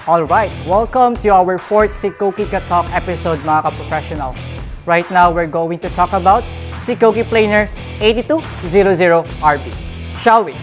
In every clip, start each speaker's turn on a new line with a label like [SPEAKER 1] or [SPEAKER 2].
[SPEAKER 1] Alright, welcome to our 4th Zekoki Talk episode mga ka-professional. Right now, we're going to talk about Zekoki Planer 8200RB. Shall we?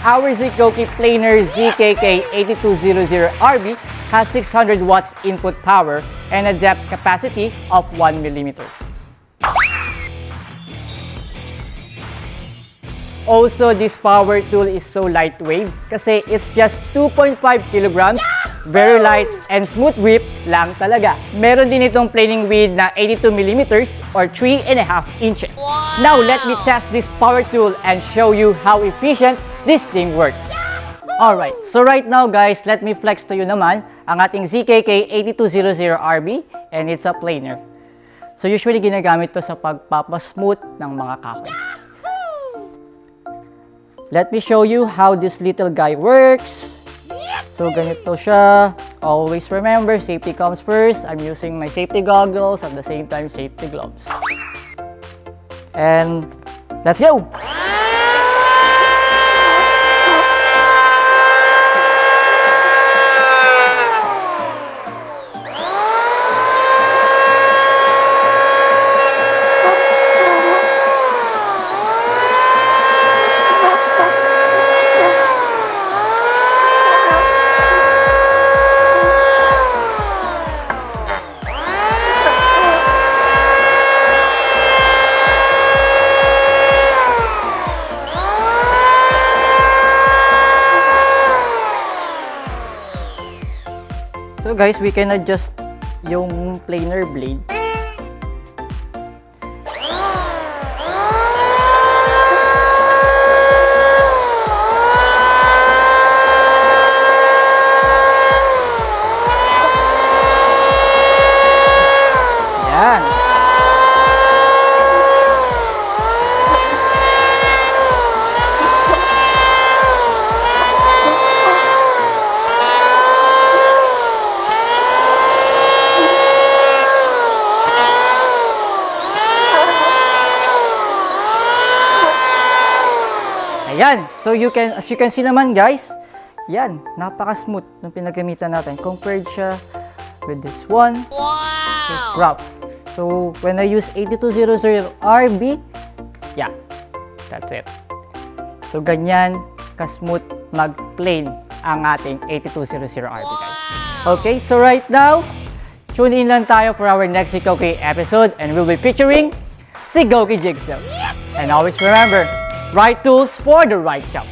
[SPEAKER 1] Our Zekoki Planer ZKK8200RB has 600 watts input power and a depth capacity of 1 millimeter. Also, this power tool is so lightweight kasi it's just 2.5 kilograms, very light and smooth grip lang talaga. Meron din itong planing width na 82 millimeters or 3.5 inches. Wow! Now, let me test this power tool and show you how efficient this thing works. Alright, so right now guys, let me flex to you naman ang ating ZKK8200RB and it's a planer. So usually ginagamit to sa pagpapasmooth ng mga kahoy. Let me show you how this little guy works. So ganito siya. Always remember, safety comes first. I'm using my safety goggles at the same time safety gloves. And let's go! So guys, we can adjust yung planer blade. Yan. Ayan, so as you can see naman guys, yan, napaka-smooth ng pinagamitan natin compared siya with this one. Wow! It's rough. So when I use 8200RB, yeah, that's it. So ganyan ka-smooth mag-plane ang ating 8200RB guys. Okay, so right now, tune in lang tayo for our next Zekoki episode and we'll be featuring Zekoki Jigsaw. And always remember, right tools for the right job.